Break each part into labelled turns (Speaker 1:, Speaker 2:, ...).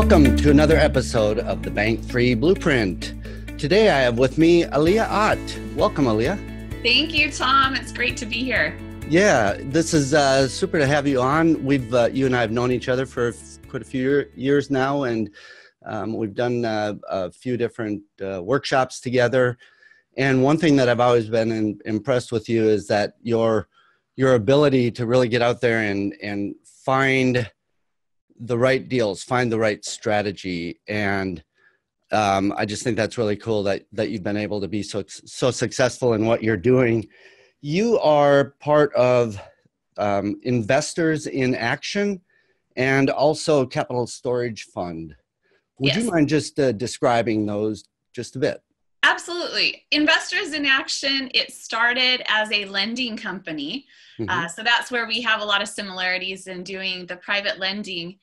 Speaker 1: Welcome to another episode of the Bank-Free Blueprint. Today I have with me Alia. Welcome, Alia.
Speaker 2: Thank you, Tom. It's great to be here.
Speaker 1: Yeah, this is super to have you on. You and I have known each other for quite a few years now, and we've done a few different workshops together. And one thing that I've always been impressed with you is that your ability to really get out there and find the right deals, find the right strategy. And I just think that's really cool that you've been able to be so successful in what you're doing. You are part of Investors in Action and also Capital Storage Fund. Would you mind just describing those just a bit?
Speaker 2: Absolutely. Investors in Action, it started as a lending company. So that's where we have a lot of similarities in doing the private lending.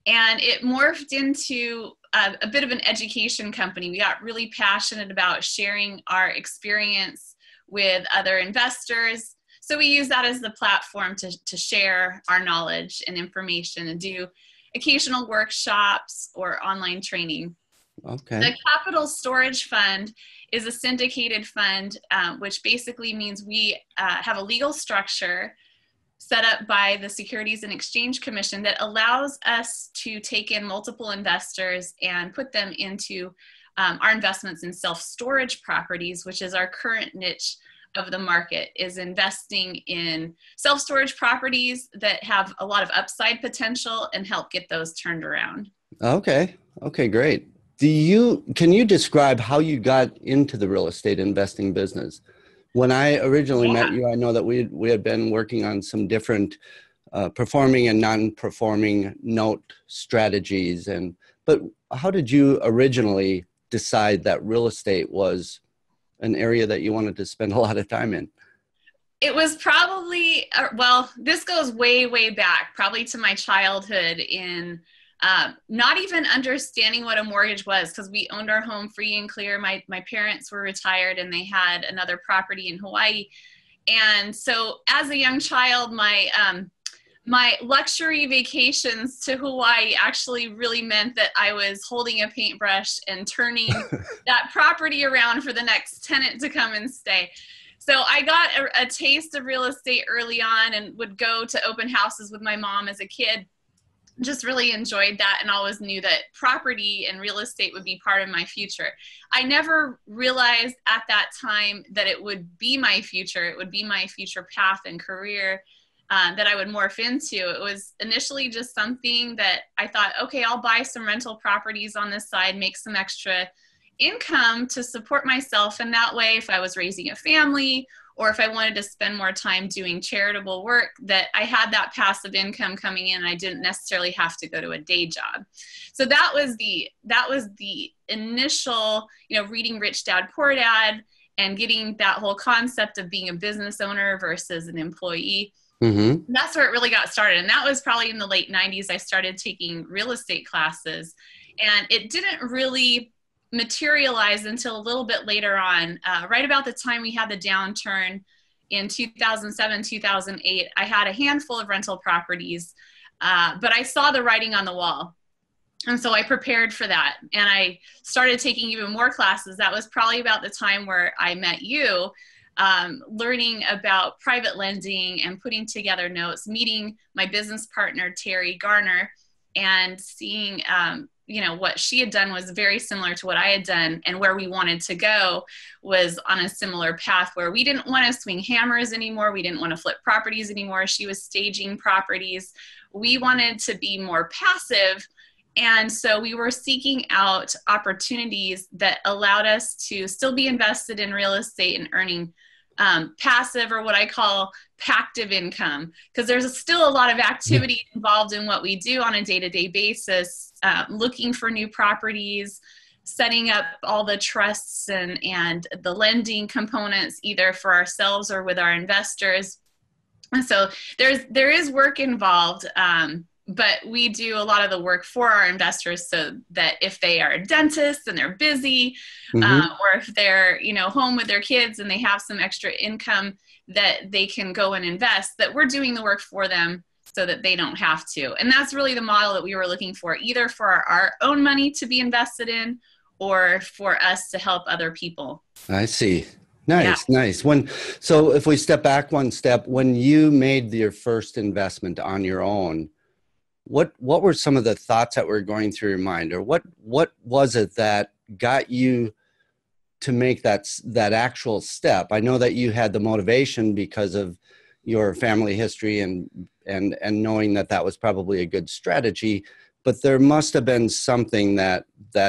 Speaker 2: And it morphed into a bit of an education company. We got really passionate about sharing our experience with other investors. So we use that as the platform to share our knowledge and information and do occasional workshops or online training.
Speaker 1: Okay.
Speaker 2: The Capital Storage Fund is a syndicated fund, which basically means we have a legal structure set up by the Securities and Exchange Commission that allows us to take in multiple investors and put them into our investments in self-storage properties, which is our current niche of the market, is investing in self-storage properties that have a lot of upside potential and help get those turned around. Okay,
Speaker 1: great. Can you describe how you got into the real estate investing business? When I originally met you, I know that we had been working on some different performing and non-performing note strategies. But how did you originally decide that real estate was an area that you wanted to spend a lot of time in?
Speaker 2: It was probably, this goes way, way back, probably to my childhood in not even understanding what a mortgage was, because we owned our home free and clear. My parents were retired and they had another property in Hawaii. And so as a young child, my luxury vacations to Hawaii actually really meant that I was holding a paintbrush and turning that property around for the next tenant to come and stay. So I got a taste of real estate early on and would go to open houses with my mom as a kid. Just really enjoyed that and always knew that property and real estate would be part of my future. I never realized at that time that it would be my future. It would be my future path and career that I would morph into. It was initially just something that I thought, okay, I'll buy some rental properties on this side, make some extra income to support myself. And that way, if I was raising a family or if I wanted to spend more time doing charitable work, that I had that passive income coming in and I didn't necessarily have to go to a day job. So that was the initial, reading Rich Dad, Poor Dad and getting that whole concept of being a business owner versus an employee. Mm-hmm. That's where it really got started. And that was probably in the late 90s. I started taking real estate classes and it didn't really materialize until a little bit later on, right about the time we had the downturn in 2007, 2008. I had a handful of rental properties, but I saw the writing on the wall. And so I prepared for that. And I started taking even more classes. That was probably about the time where I met you, learning about private lending and putting together notes, meeting my business partner, Terry Garner, and seeing, what she had done was very similar to what I had done, and where we wanted to go was on a similar path where we didn't want to swing hammers anymore. We didn't want to flip properties anymore. She was staging properties. We wanted to be more passive. And so we were seeking out opportunities that allowed us to still be invested in real estate and earning passive, or what I call pactive income, because there's still a lot of activity involved in what we do on a day-to-day basis, looking for new properties, setting up all the trusts and the lending components, either for ourselves or with our investors. And so there is work involved, but we do a lot of the work for our investors so that if they are dentists and they're busy, or if they're, home with their kids and they have some extra income that they can go and invest, that we're doing the work for them so that they don't have to. And that's really the model that we were looking for, either for our own money to be invested in or for us to help other people.
Speaker 1: I see.
Speaker 2: Yeah.
Speaker 1: Nice, nice. So if we step back one step, when you made your first investment on your own, what were some of the thoughts that were going through your mind, or what was it that got you to make that actual step? I know that you had the motivation because of your family history and knowing that was probably a good strategy, but there must have been something that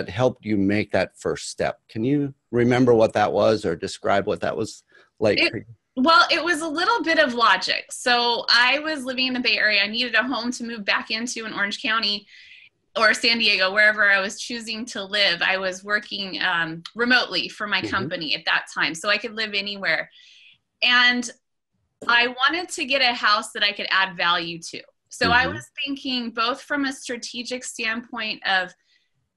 Speaker 1: helped you make that first step. Can you remember what that was, or describe what that was like for you?
Speaker 2: Well, it was a little bit of logic. So I was living in the Bay Area. I needed a home to move back into in Orange County or San Diego, wherever I was choosing to live. I was working remotely for my company at that time, so I could live anywhere. And I wanted to get a house that I could add value to. So I was thinking both from a strategic standpoint of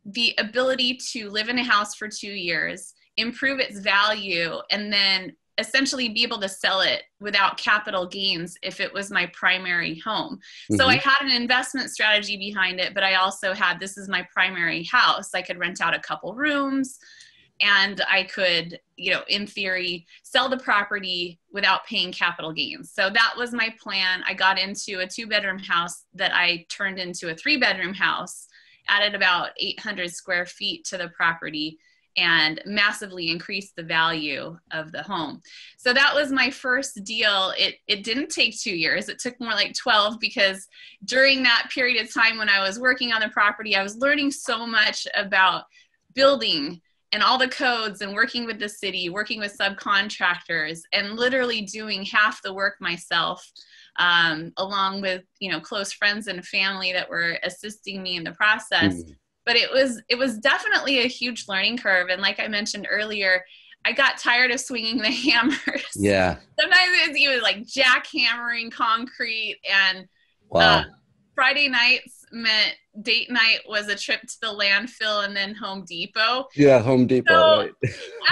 Speaker 2: the ability to live in a house for 2 years, improve its value, and then essentially be able to sell it without capital gains if it was my primary home. So I had an investment strategy behind it, but I also had, this is my primary house. I could rent out a couple rooms, and I could, in theory, sell the property without paying capital gains. So that was my plan. I got into a 2-bedroom house that I turned into a 3-bedroom house, added about 800 square feet to the property, and massively increased the value of the home. So that was my first deal. It didn't take 2 years. It took more like 12, because during that period of time when I was working on the property, I was learning so much about building and all the codes, and working with the city, working with subcontractors, and literally doing half the work myself, along with, close friends and family that were assisting me in the process. But it was definitely a huge learning curve. And like I mentioned earlier, I got tired of swinging the hammers.
Speaker 1: Yeah.
Speaker 2: Sometimes it was like jackhammering concrete, and
Speaker 1: wow.
Speaker 2: Friday nights meant date night was a trip to the landfill and then Home Depot.
Speaker 1: Yeah, Home Depot,
Speaker 2: so
Speaker 1: right.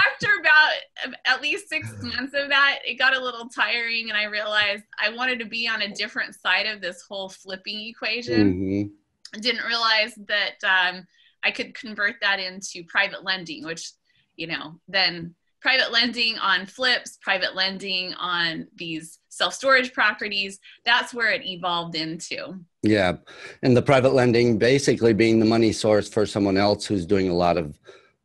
Speaker 2: After about at least 6 months of that, it got a little tiring, and I realized I wanted to be on a different side of this whole flipping equation. I didn't realize that I could convert that into private lending, which, then private lending on flips, private lending on these self-storage properties, that's where it evolved into.
Speaker 1: Yeah. And the private lending basically being the money source for someone else who's doing a lot of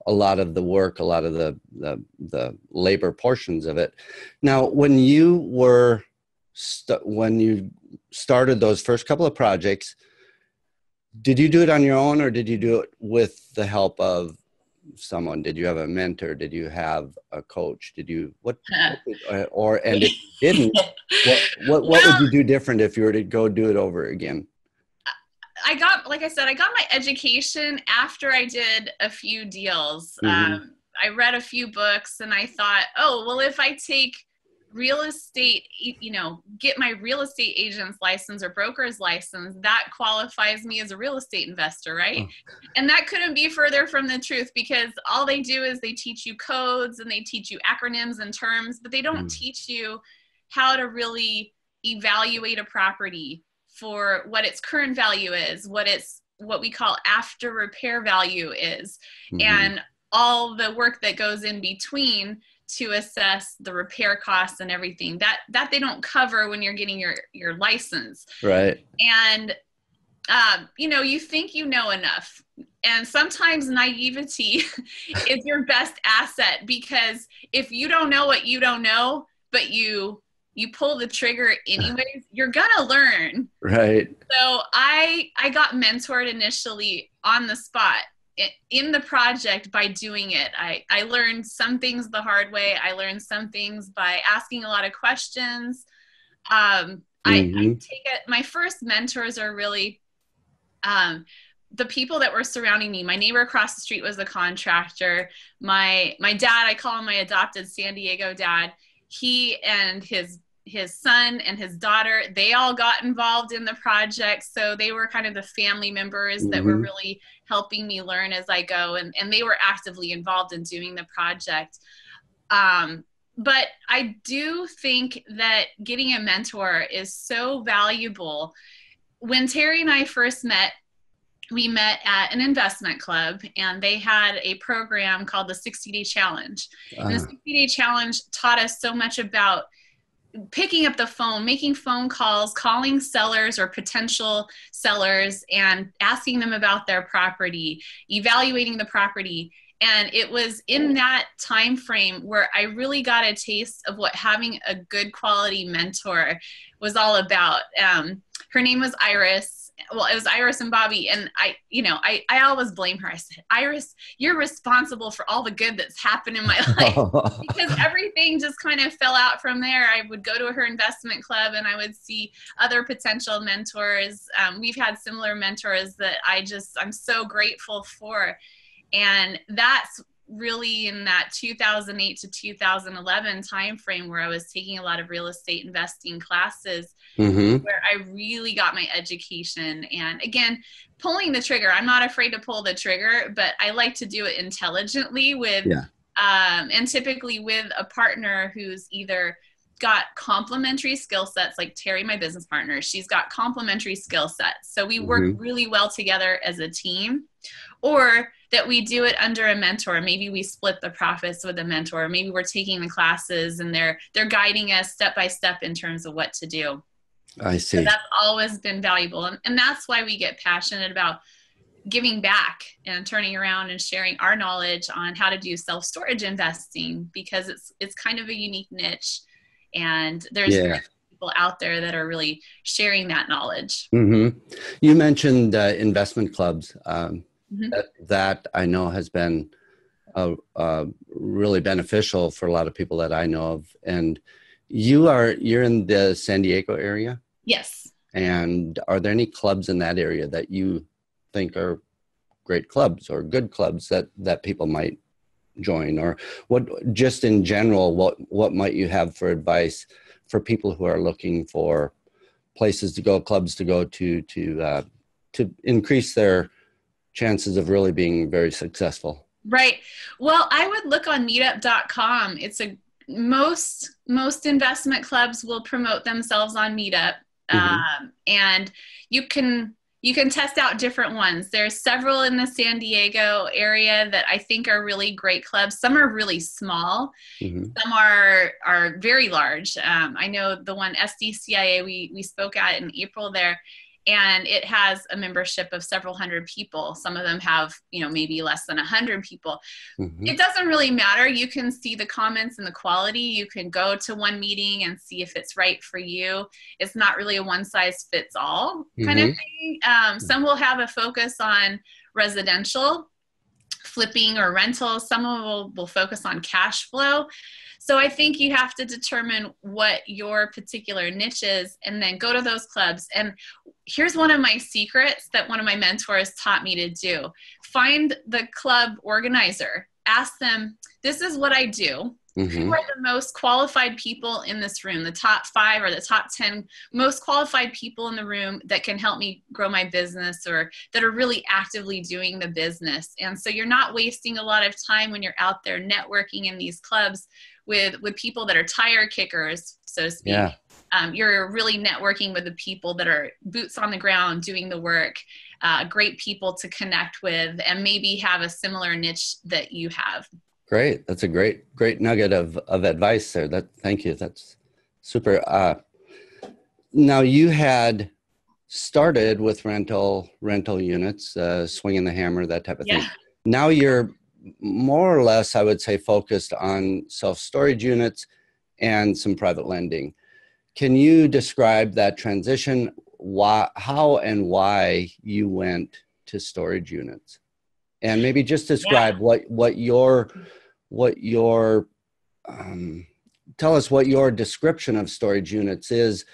Speaker 1: the work, a lot of the labor portions of it. Now, when you started those first couple of projects, did you do it on your own, or did you do it with the help of someone? Did you have a mentor? Did you have a coach? And if you didn't, what would you do different if you were to go do it over again?
Speaker 2: Like I said, I got my education after I did a few deals. I read a few books, and I thought, oh, well, if I take real estate, get my real estate agent's license or broker's license, that qualifies me as a real estate investor, right? And that couldn't be further from the truth, because all they do is they teach you codes and they teach you acronyms and terms, but they don't teach you how to really evaluate a property for what its current value is, what we call after repair value is, and all the work that goes in between to assess the repair costs and everything that they don't cover when you're getting your license.
Speaker 1: Right.
Speaker 2: And, you think you know enough. And sometimes naivety is your best asset, because if you don't know what you don't know, but you pull the trigger anyways, you're gonna learn.
Speaker 1: Right.
Speaker 2: So I got mentored initially on the spot in the project by doing it. I learned some things the hard way. I learned some things by asking a lot of questions. I take it, my first mentors are really the people that were surrounding me. My neighbor across the street was a contractor. My dad, I call him my adopted San Diego dad. He and his son and his daughter, they all got involved in the project. So they were kind of the family members that were really helping me learn as I go. And they were actively involved in doing the project. But I do think that getting a mentor is so valuable. when Terry and I first met, we met at an investment club, and they had a program called the 60-Day Challenge. And the 60-Day Challenge taught us so much about picking up the phone, making phone calls, calling sellers or potential sellers and asking them about their property, evaluating the property. And it was in that time frame where I really got a taste of what having a good quality mentor was all about. Her name was Iris. Well, it was Iris and Bobby. And I always blame her. I said, Iris, you're responsible for all the good that's happened in my life, because everything just kind of fell out from there. I would go to her investment club and I would see other potential mentors. We've had similar mentors that I'm so grateful for. And that's really in that 2008 to 2011 timeframe where I was taking a lot of real estate investing classes, where I really got my education. And again, pulling the trigger, I'm not afraid to pull the trigger, but I like to do it intelligently with, and typically with a partner who's either got complementary skill sets, like Terry, my business partner, she's got complementary skill sets. So we work really well together as a team, or that we do it under a mentor. Maybe we split the profits with a mentor. Maybe we're taking the classes and they're guiding us step by step in terms of what to do.
Speaker 1: I see.
Speaker 2: So that's always been valuable. And that's why we get passionate about giving back and turning around and sharing our knowledge on how to do self-storage investing, because it's kind of a unique niche. And there's people out there that are really sharing that knowledge.
Speaker 1: You mentioned investment clubs. That I know has been really beneficial for a lot of people that I know of. And you're in the San Diego area?
Speaker 2: Yes.
Speaker 1: And are there any clubs in that area that you think are great clubs or good clubs that people might join? Or what, just in general, what might you have for advice for people who are looking for places to go, clubs to go to increase their chances of really being very successful?
Speaker 2: Right. Well, I would look on meetup.com. It's most investment clubs will promote themselves on Meetup. And you can test out different ones. There's several in the San Diego area that I think are really great clubs. Some are really small. Some are very large. I know the one SDCIA we spoke at in April there, and it has a membership of several hundred people. Some of them have, maybe less than 100 people. It doesn't really matter. You can see the comments and the quality. You can go to one meeting and see if it's right for you. It's not really a one size fits all kind of thing. Some will have a focus on residential, flipping or rentals. Some will focus on cash flow. So I think you have to determine what your particular niche is and then go to those clubs. And here's one of my secrets that one of my mentors taught me to do. Find the club organizer. Ask them, this is what I do. Who are the most qualified people in this room? The top 5 or the top 10 most qualified people in the room that can help me grow my business, or that are really actively doing the business. And so you're not wasting a lot of time when you're out there networking in these clubs with people that are tire kickers, so to speak. You're really networking with the people that are boots on the ground doing the work, great people to connect with, and maybe have a similar niche that you have.
Speaker 1: Great. That's a great nugget of advice there. Thank you. That's super. Now you had started with rental units, swinging the hammer, that type of thing. Now you're more or less, I would say, focused on self-storage units and some private lending. Can you describe that transition, how and why you went to storage units? And maybe just describe tell us what your description of storage units is,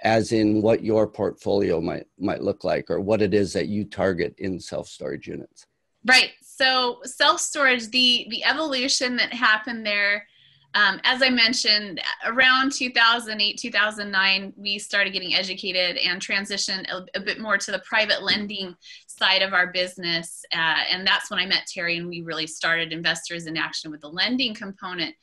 Speaker 1: as in what your portfolio might look like, or what it is that you target in self-storage units.
Speaker 2: Right. So self-storage, the evolution that happened there, as I mentioned, around 2008, 2009, we started getting educated and transitioned a bit more to the private lending side of our business. And that's when I met Terry and we really started Investors in Action with the lending component.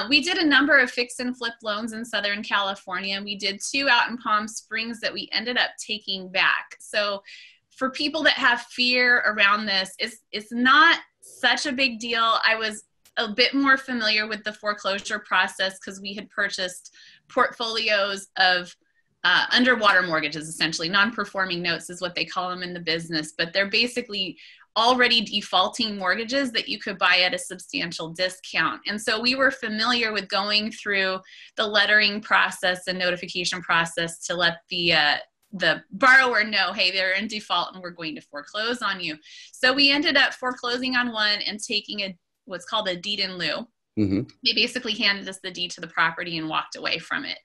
Speaker 2: We did a number of fix and flip loans in Southern California. We did 2 out in Palm Springs that we ended up taking back. So for people that have fear around this, it's not such a big deal. I was a bit more familiar with the foreclosure process because we had purchased portfolios of underwater mortgages, essentially. Non-performing notes is what they call them in the business, but they're basically already defaulting mortgages that you could buy at a substantial discount. And so we were familiar with going through the lettering process and notification process to let the borrower know, hey, they're in default and we're going to foreclose on you. So we ended up foreclosing on one and taking what's called a deed in lieu. Mm-hmm. They basically handed us the deed to the property and walked away from it,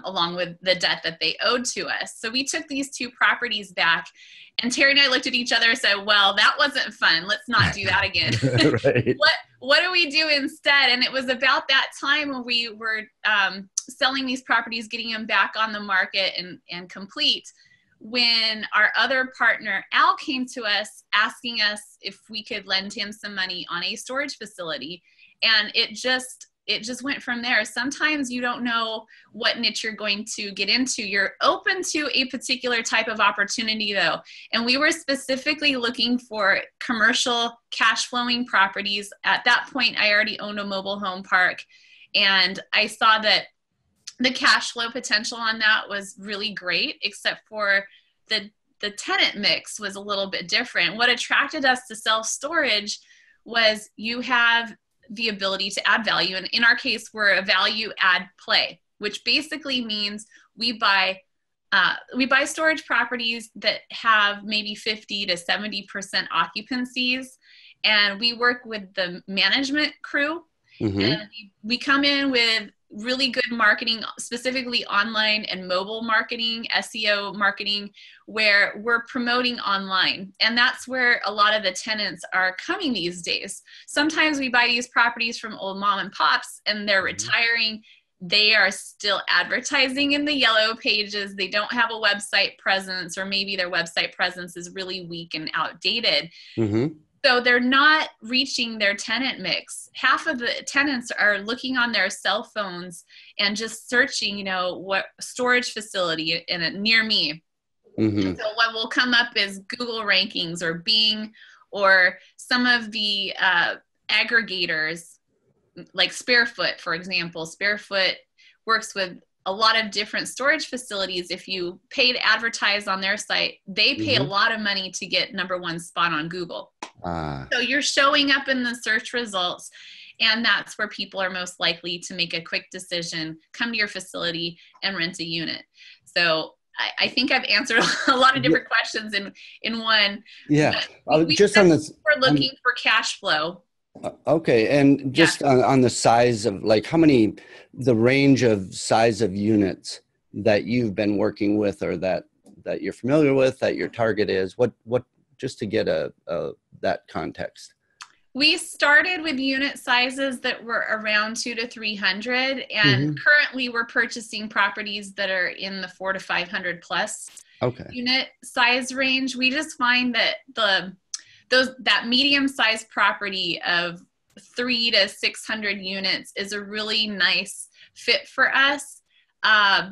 Speaker 2: along with the debt that they owed to us. So we took these 2 properties back, and Terry and I looked at each other and said, well, that wasn't fun. Let's not do that again.
Speaker 1: Right.
Speaker 2: What do we do instead? And it was about that time when we were selling these properties, getting them back on the market and complete, when our other partner, Al, came to us asking us if we could lend him some money on a storage facility. And it just went from there. Sometimes you don't know what niche you're going to get into. You're open to a particular type of opportunity though. And we were specifically looking for commercial cash flowing properties. At that point, I already owned a mobile home park, and I saw that the cash flow potential on that was really great, except for the tenant mix was a little bit different. What attracted us to self-storage was you have the ability to add value. And in our case, we're a value add play, which basically means we buy storage properties that have maybe 50 to 70% occupancies. And we work with the management crew. Mm-hmm. And we come in with really good marketing, specifically online and mobile marketing, SEO marketing, where we're promoting online. And that's where a lot of the tenants are coming these days. Sometimes we buy these properties from old mom and pops and they're retiring. They are still advertising in the yellow pages. They don't have a website presence, or maybe their website presence is really weak and outdated. Mm-hmm. So they're not reaching their tenant mix. Half of the tenants are looking on their cell phones and just searching, what storage facility near me. Mm-hmm. So what will come up is Google rankings or Bing, or some of the aggregators like Sparefoot, for example. Sparefoot works with a lot of different storage facilities. If you pay to advertise on their site, they pay a lot of money to get #1 spot on Google. So you're showing up in the search results, and that's where people are most likely to make a quick decision, come to your facility and rent a unit. So I think I've answered a lot of different questions in one.
Speaker 1: Yeah. Just on this,
Speaker 2: we're looking for cash flow.
Speaker 1: Okay. And just on the size of, like, the range of size of units that you've been working with, or that you're familiar with, that your target is, what just to get that context.
Speaker 2: We started with unit sizes that were around 200 to 300, and currently we're purchasing properties that are in the 400 to 500 plus unit size range. We just find that that medium sized property of 300 to 600 units is a really nice fit for us,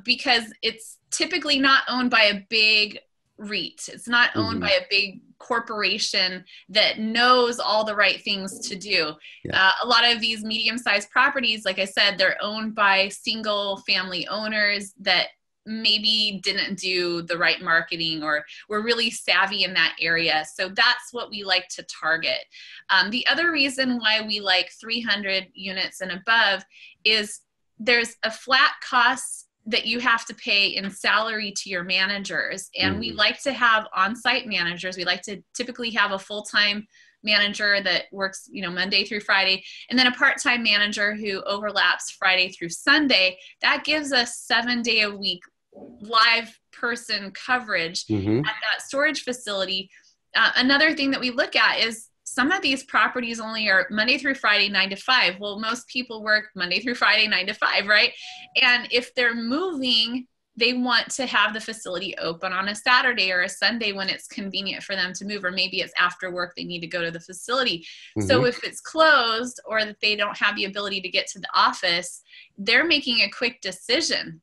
Speaker 2: because it's typically not owned by a big REIT. It's not owned by a big corporation that knows all the right things to do. A lot of these medium-sized properties, like I said, they're owned by single family owners that maybe didn't do the right marketing or were really savvy in that area. So that's what we like to target. The other reason why we like 300 units and above is there's a flat cost that you have to pay in salary to your managers. And we like to have on-site managers. We like to typically have a full-time manager that works, Monday through Friday, and then a part-time manager who overlaps Friday through Sunday. That gives us 7-day-a-week live person coverage at that storage facility. Another thing that we look at is some of these properties only are Monday through Friday, 9 to 5. Well, most people work Monday through Friday, 9 to 5, right? And if they're moving, they want to have the facility open on a Saturday or a Sunday when it's convenient for them to move, or maybe it's after work, they need to go to the facility. So if it's closed or that they don't have the ability to get to the office, they're making a quick decision.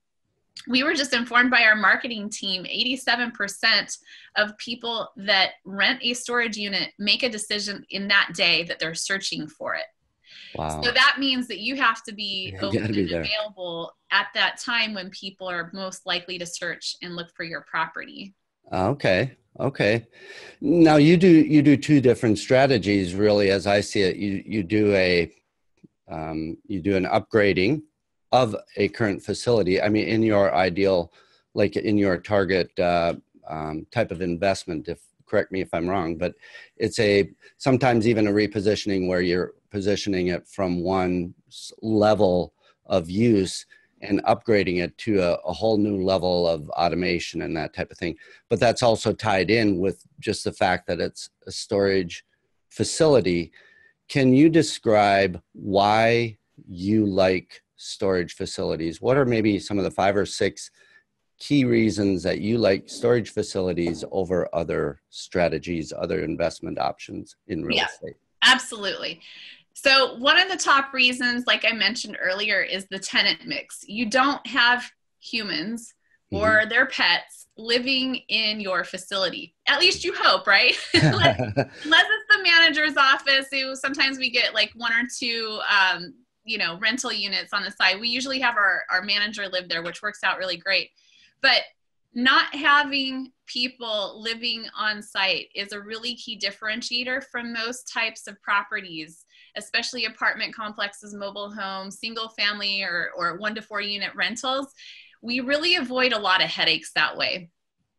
Speaker 2: We were just informed by our marketing team, 87% of people that rent a storage unit make a decision in that day that they're searching for it.
Speaker 1: Wow.
Speaker 2: So that means that you have to be open and available at that time when people are most likely to search and look for your property.
Speaker 1: Okay. Okay. Now you do two different strategies, really, as I see it. You do an upgrading of a current facility. I mean, in your ideal, like in your target type of investment, correct me if I'm wrong, but it's sometimes even a repositioning where you're positioning it from one level of use and upgrading it to a whole new level of automation and that type of thing. But that's also tied in with just the fact that it's a storage facility. Can you describe why you like storage facilities? What are maybe some of the 5 or 6 key reasons that you like storage facilities over other strategies, other investment options in real estate?
Speaker 2: Absolutely. So one of the top reasons, like I mentioned earlier, is the tenant mix. You don't have humans or their pets living in your facility. At least you hope, right? Unless it's the manager's office. Sometimes we get like 1 or 2 rental units on the side. We usually have our manager live there, which works out really great. But not having people living on site is a really key differentiator from most types of properties, especially apartment complexes, mobile homes, single family or 1 to 4 unit rentals. We really avoid a lot of headaches that way.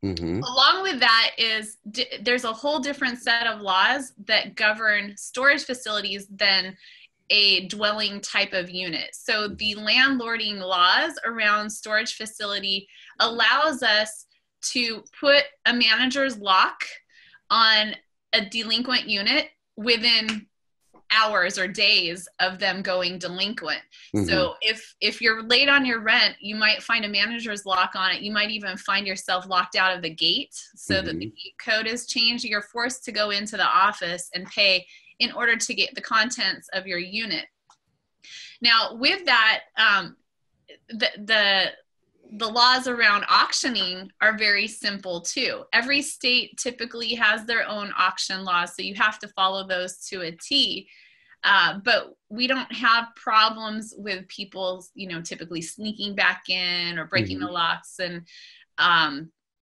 Speaker 2: Along with that is there's a whole different set of laws that govern storage facilities than a dwelling type of unit. So the landlording laws around storage facility allows us to put a manager's lock on a delinquent unit within hours or days of them going delinquent. So if you're late on your rent, you might find a manager's lock on it. You might even find yourself locked out of the gate so that the gate code has changed. You're forced to go into the office and pay in order to get the contents of your unit. Now, with that, the laws around auctioning are very simple too. Every state typically has their own auction laws, so you have to follow those to a T. But we don't have problems with people, typically sneaking back in or breaking the locks, and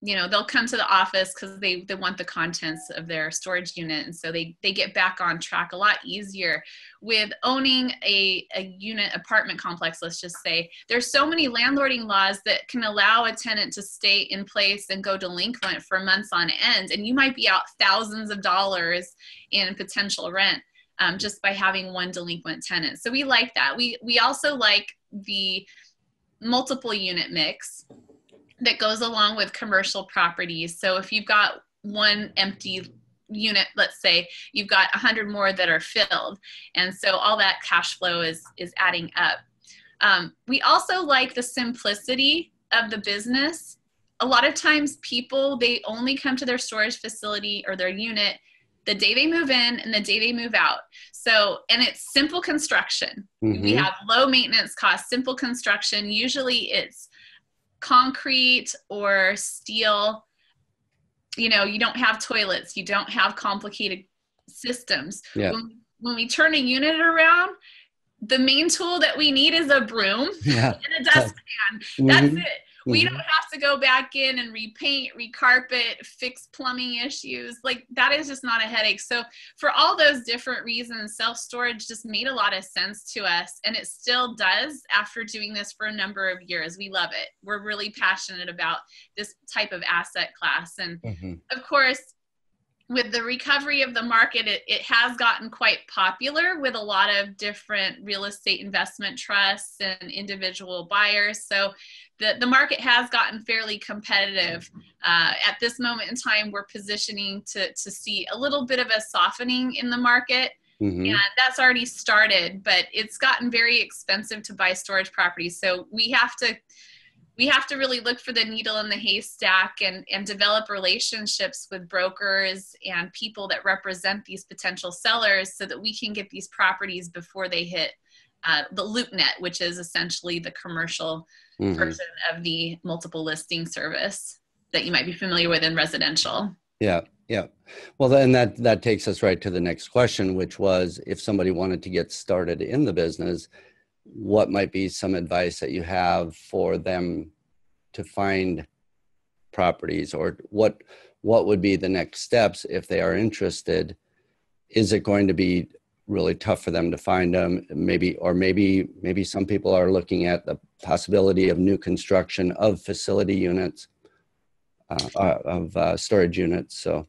Speaker 2: they'll come to the office because they want the contents of their storage unit. And so they get back on track a lot easier. With owning a unit apartment complex, let's just say, there's so many landlording laws that can allow a tenant to stay in place and go delinquent for months on end. And you might be out thousands of dollars in potential rent just by having one delinquent tenant. So we like that. We also like the multiple unit mix that goes along with commercial properties. So if you've got one empty unit, let's say, you've got 100 more that are filled. And so all that cash flow is adding up. We also like the simplicity of the business. A lot of times people, they only come to their storage facility or their unit the day they move in and the day they move out. So, and it's simple construction. We have low maintenance costs, simple construction. Usually it's concrete or steel. You don't have toilets, you don't have complicated systems. When we turn a unit around, the main tool that we need is a broom and a dustpan. That's it. We don't have to go back in and repaint, recarpet, fix plumbing issues. Like, that is just not a headache. So for all those different reasons, self-storage just made a lot of sense to us, and it still does after doing this for a number of years. We love it. We're really passionate about this type of asset class. And of course, with the recovery of the market, it has gotten quite popular with a lot of different real estate investment trusts and individual buyers. So the market has gotten fairly competitive. At this moment in time, we're positioning to see a little bit of a softening in the market. And that's already started, but it's gotten very expensive to buy storage properties. So we have we have to really look for the needle in the haystack and develop relationships with brokers and people that represent these potential sellers so that we can get these properties before they hit the LoopNet, which is essentially the commercial version of the multiple listing service that you might be familiar with in residential.
Speaker 1: Yeah. Yeah. Well, then that takes us right to the next question, which was, if somebody wanted to get started in the business, what might be some advice that you have for them to find properties, or what would be the next steps if they are interested? Is it going to be really tough for them to find them? Maybe some people are looking at the possibility of new construction of facility units, of storage units. So.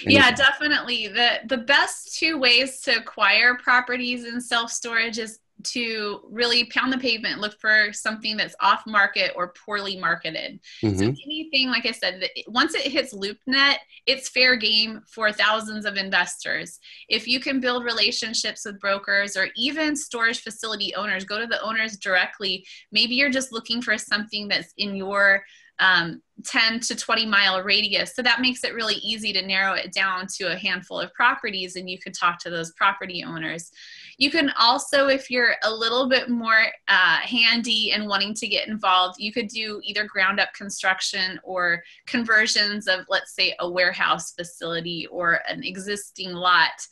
Speaker 2: Yeah, definitely. The best two ways to acquire properties in self-storage is to really pound the pavement, look for something that's off market or poorly marketed. So anything, like I said, once it hits LoopNet, it's fair game for thousands of investors. If you can build relationships with brokers or even storage facility owners, go to the owners directly. Maybe you're just looking for something that's in your 10 to 20 mile radius. So that makes it really easy to narrow it down to a handful of properties, and you could talk to those property owners. You can also, if you're a little bit more handy and wanting to get involved, you could do either ground up construction or conversions of, let's say, a warehouse facility or an existing lot.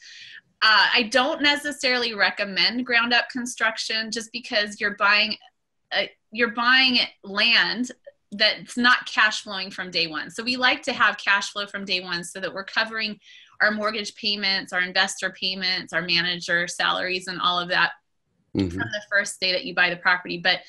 Speaker 2: I don't necessarily recommend ground up construction just because you're buying land that's not cash flowing from day one. So we like to have cash flow from day one so that we're covering our mortgage payments, our investor payments, our manager salaries, and all of that from the first day that you buy the property. But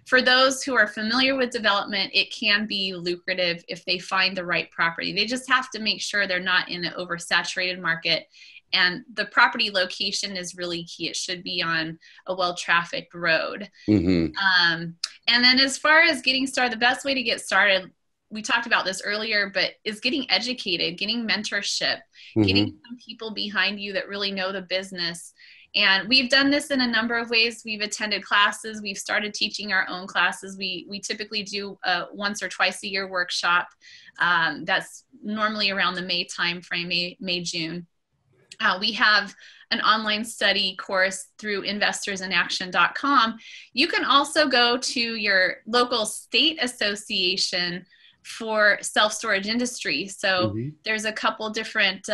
Speaker 2: for those who are familiar with development, it can be lucrative if they find the right property. They just have to make sure they're not in an oversaturated market. And the property location is really key. It should be on a well-trafficked road. And then as far as getting started, the best way to get started, we talked about this earlier, but is getting educated, getting mentorship, getting some people behind you that really know the business. And we've done this in a number of ways. We've attended classes. We've started teaching our own classes. We typically do a once or twice a year workshop. That's normally around the May timeframe, May, June. We have an online study course through investorsinaction.com. You can also go to your local state association for self-storage industry. So there's a couple different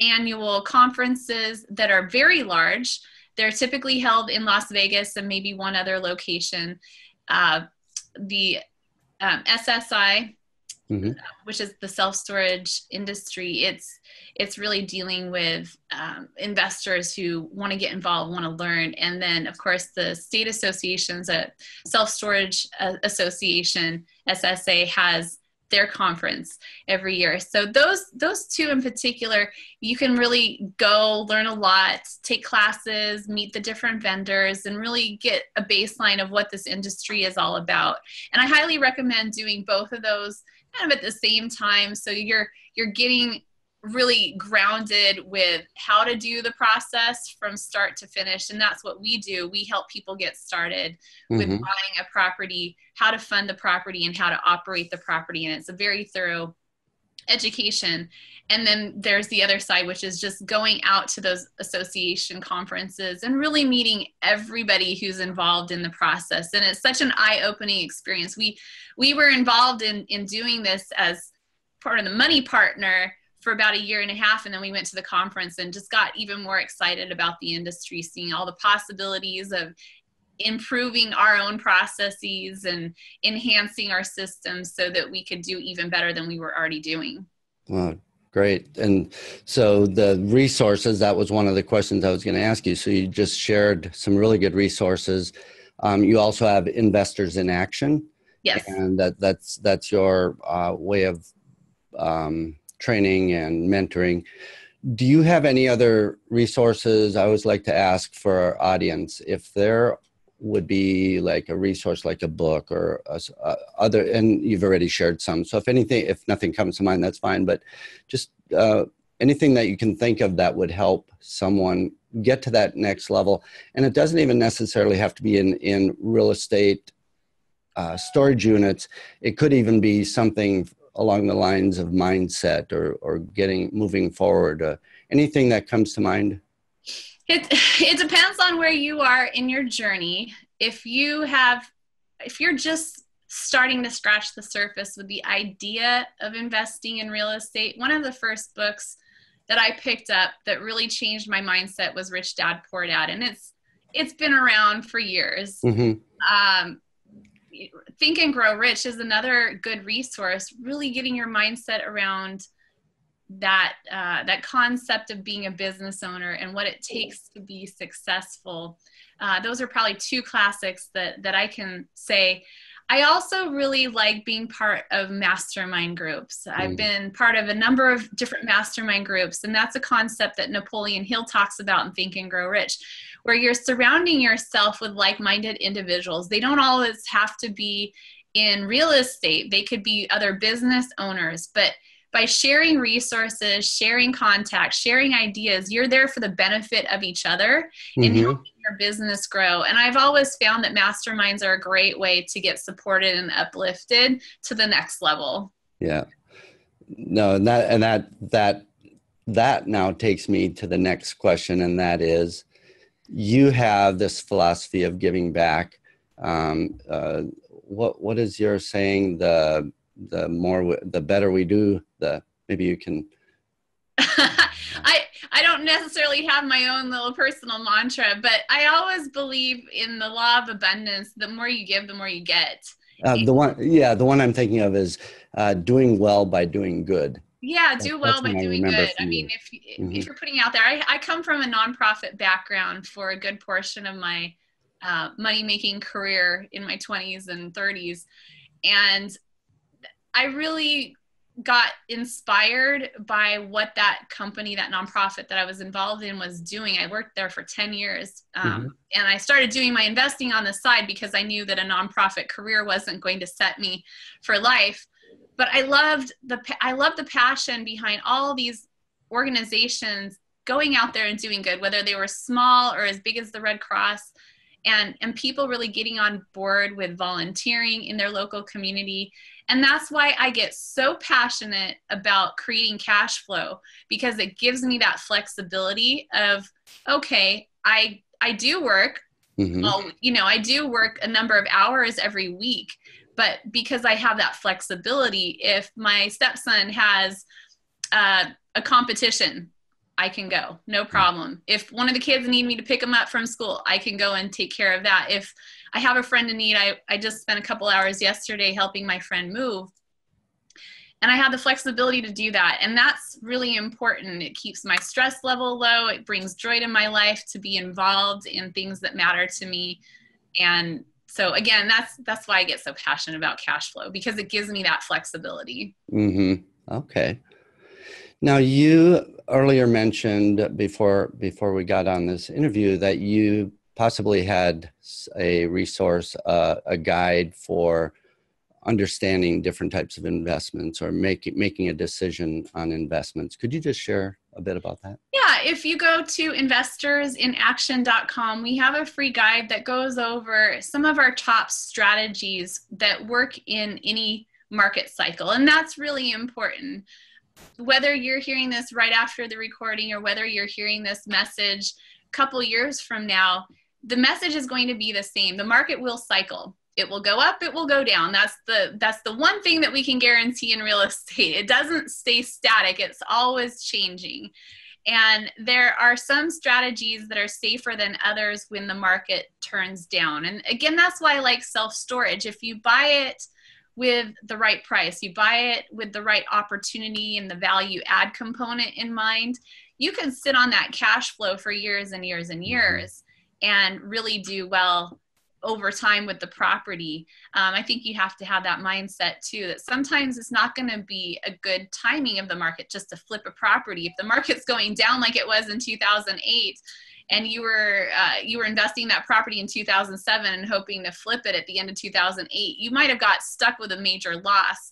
Speaker 2: annual conferences that are very large. They're typically held in Las Vegas and maybe one other location. The SSI, which is the self-storage industry, it's really dealing with investors who want to get involved, want to learn. And then, of course, the state associations, Self-Storage Association, SSA, has their conference every year. So those two in particular, you can really go learn a lot, take classes, meet the different vendors, and really get a baseline of what this industry is all about. And I highly recommend doing both of those kind of at the same time. So you're getting really grounded with how to do the process from start to finish. And that's what we do. We help people get started with buying a property, how to fund the property, and how to operate the property. And it's a very thorough education. And then there's the other side, which is just going out to those association conferences and really meeting everybody who's involved in the process. And it's such an eye-opening experience. We were involved in doing this as part of the money partner for about a year and a half. And then we went to the conference and just got even more excited about the industry, seeing all the possibilities of improving our own processes and enhancing our systems so that we could do even better than we were already doing.
Speaker 1: Wow, great. And so the resources, that was one of the questions I was going to ask you. So you just shared some really good resources. You also have Investors in Action.
Speaker 2: Yes.
Speaker 1: And that's your way of training and mentoring. Do you have any other resources? I always like to ask for our audience if there would be like a resource, like a book or other, and you've already shared some. So if nothing comes to mind, that's fine. But just anything that you can think of that would help someone get to that next level. And it doesn't even necessarily have to be in real estate storage units. It could even be something along the lines of mindset or moving forward. Anything that comes to mind?
Speaker 2: It depends on where you are in your journey. If you're just starting to scratch the surface with the idea of investing in real estate, one of the first books that I picked up that really changed my mindset was Rich Dad Poor Dad, and it's been around for years.
Speaker 1: Mm-hmm.
Speaker 2: Think and Grow Rich is another good resource, really getting your mindset around that concept of being a business owner and what it takes to be successful. Those are probably two classics that I can say. I also really like being part of mastermind groups. I've been part of a number of different mastermind groups, and that's a concept that Napoleon Hill talks about in Think and Grow Rich, where you're surrounding yourself with like-minded individuals. They don't always have to be in real estate. They could be other business owners, but by sharing resources, sharing contacts, sharing ideas, you're there for the benefit of each other and helping your business grow. And I've always found that masterminds are a great way to get supported and uplifted to the next level.
Speaker 1: Yeah. No, that now takes me to the next question, and that is, you have this philosophy of giving back. What is your saying? The better we do, maybe you can.
Speaker 2: I don't necessarily have my own little personal mantra, but I always believe in the law of abundance. The more you give, the more you get.
Speaker 1: The one I'm thinking of is doing well by doing good.
Speaker 2: Yeah, do well by doing good. I mean, if you're putting out there, I come from a nonprofit background for a good portion of my money-making career in my 20s and 30s. And I really got inspired by what that company, that nonprofit that I was involved in, was doing. I worked there for 10 years. And I started doing my investing on the side because I knew that a nonprofit career wasn't going to set me for life. But I loved the passion behind all these organizations going out there and doing good, whether they were small or as big as the Red Cross, and people really getting on board with volunteering in their local community. And that's why I get so passionate about creating cash flow, because it gives me that flexibility of, okay, I do work, I do work a number of hours every week, but because I have that flexibility, if my stepson has a competition, I can go, no problem. If one of the kids need me to pick them up from school, I can go and take care of that. If I have a friend in need, I just spent a couple hours yesterday helping my friend move. And I have the flexibility to do that. And that's really important. It keeps my stress level low. It brings joy to my life to be involved in things that matter to me. And so again, that's why I get so passionate about cash flow, because it gives me that flexibility.
Speaker 1: Okay. Now, you earlier mentioned before we got on this interview that you possibly had a resource, a guide for understanding different types of investments or making a decision on investments. Could you just share a bit about that?
Speaker 2: Yeah, if you go to investorsinaction.com, we have a free guide that goes over some of our top strategies that work in any market cycle. And that's really important. Whether you're hearing this right after the recording or whether you're hearing this message a couple years from now, the message is going to be the same. The market will cycle. It will go up, it will go down. That's the one thing that we can guarantee in real estate. It doesn't stay static. It's always changing. And there are some strategies that are safer than others when the market turns down. And again, that's why I like self-storage. If you buy it with the right price, you buy it with the right opportunity and the value add component in mind, you can sit on that cash flow for years and years and years and really do well over time with the property. I think you have to have that mindset too, that sometimes it's not going to be a good timing of the market just to flip a property. If the market's going down like it was in 2008, and you were investing that property in 2007 and hoping to flip it at the end of 2008, you might have got stuck with a major loss.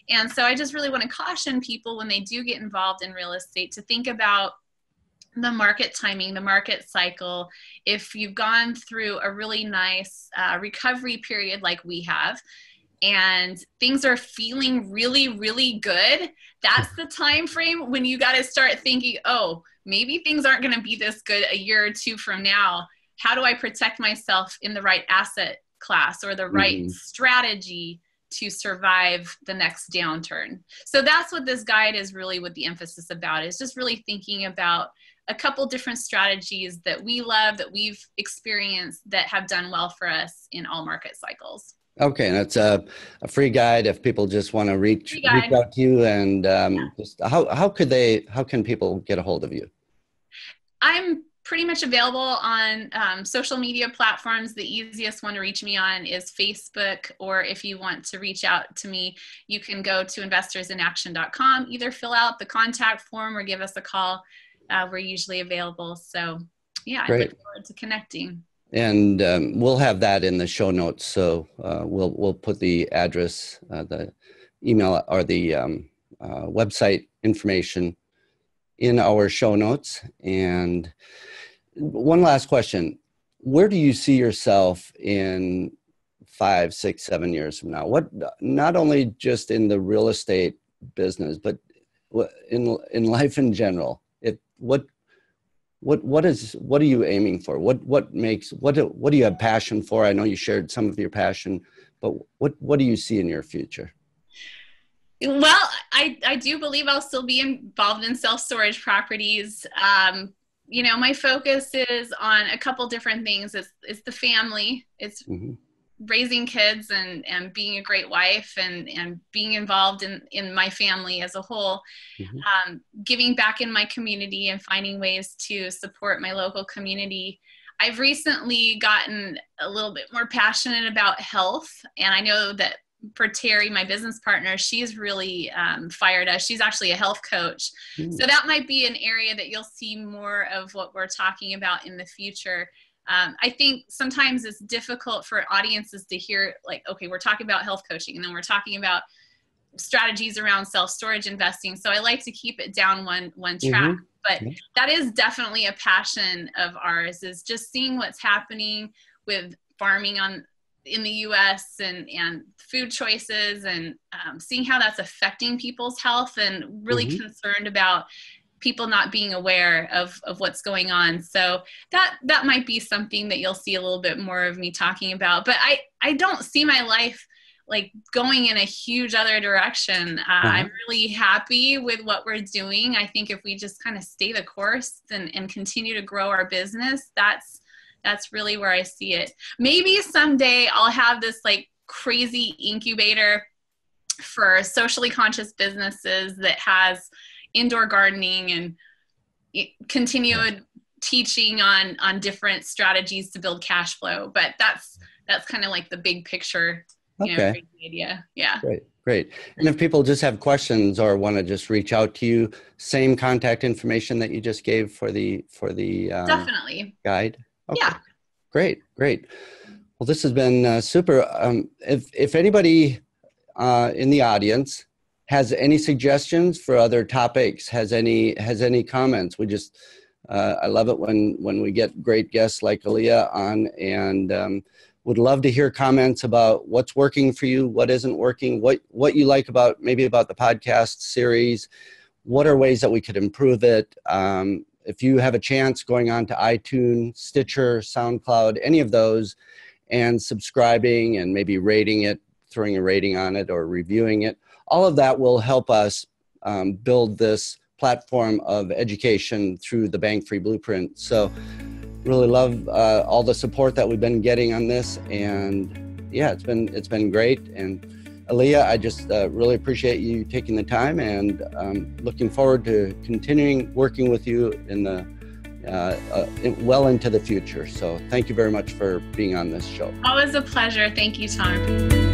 Speaker 2: And so I just really want to caution people when they do get involved in real estate to think about the market timing, the market cycle. If you've gone through a really nice recovery period like we have, and things are feeling really, really good, that's the time frame when you got to start thinking, oh, maybe things aren't going to be this good a year or two from now. How do I protect myself in the right asset class or the right strategy to survive the next downturn? So that's what this guide is really with the emphasis about, is just really thinking about a couple different strategies that we love, that we've experienced, that have done well for us in all market cycles.
Speaker 1: Okay, and it's a free guide if people just want to reach out to you. And just how can people get a hold of you?
Speaker 2: I'm pretty much available on social media platforms. The easiest one to reach me on is Facebook, or if you want to reach out to me, you can go to investorsinaction.com, either fill out the contact form or give us a call. We're usually available. So yeah, I look forward to connecting.
Speaker 1: And we'll have that in the show notes. So we'll put the address, the email, or the website information in our show notes. And one last question: where do you see yourself in 5, 6, 7 years from now? What, not only just in the real estate business, but in life in general? What are you aiming for? What do you have passion for? I know you shared some of your passion, but what do you see in your future?
Speaker 2: Well, I do believe I'll still be involved in self-storage properties. My focus is on a couple different things. It's the family. It's raising kids and being a great wife and being involved in my family as a whole, giving back in my community and finding ways to support my local community. I've recently gotten a little bit more passionate about health, and I know that for Terry, my business partner, she's really fired us. She's actually a health coach. So that might be an area that you'll see more of what we're talking about in the future. I think sometimes it's difficult for audiences to hear, like, okay, we're talking about health coaching, and then we're talking about strategies around self-storage investing. So I like to keep it down one track. But that is definitely a passion of ours, is just seeing what's happening with farming in the U.S. and food choices, and seeing how that's affecting people's health, and really concerned about people not being aware of what's going on. So that might be something that you'll see a little bit more of me talking about. But I don't see my life like going in a huge other direction. I'm really happy with what we're doing. I think if we just kind of stay the course and continue to grow our business, that's really where I see it. Maybe someday I'll have this like crazy incubator for socially conscious businesses that has indoor gardening and continued teaching on different strategies to build cash flow. But that's kind of like the big picture, idea. Yeah. Great.
Speaker 1: And if people just have questions or want to just reach out to you, same contact information that you just gave for the
Speaker 2: definitely
Speaker 1: guide. Okay.
Speaker 2: Yeah.
Speaker 1: Great. Well, this has been super. If anybody in the audience has any suggestions for other topics, has any comments, I love it when we get great guests like Alia on, and would love to hear comments about what's working for you, what isn't working, what you like about the podcast series, what are ways that we could improve it. If you have a chance, going on to iTunes, Stitcher, SoundCloud, any of those, and subscribing and maybe rating it, throwing a rating on it or reviewing it, all of that will help us build this platform of education through the Bank-Free Blueprint. So really love all the support that we've been getting on this. And yeah, it's been great. And Alia, I just really appreciate you taking the time, and looking forward to continuing working with you in the well into the future. So thank you very much for being on this show.
Speaker 2: Always a pleasure. Thank you, Tom.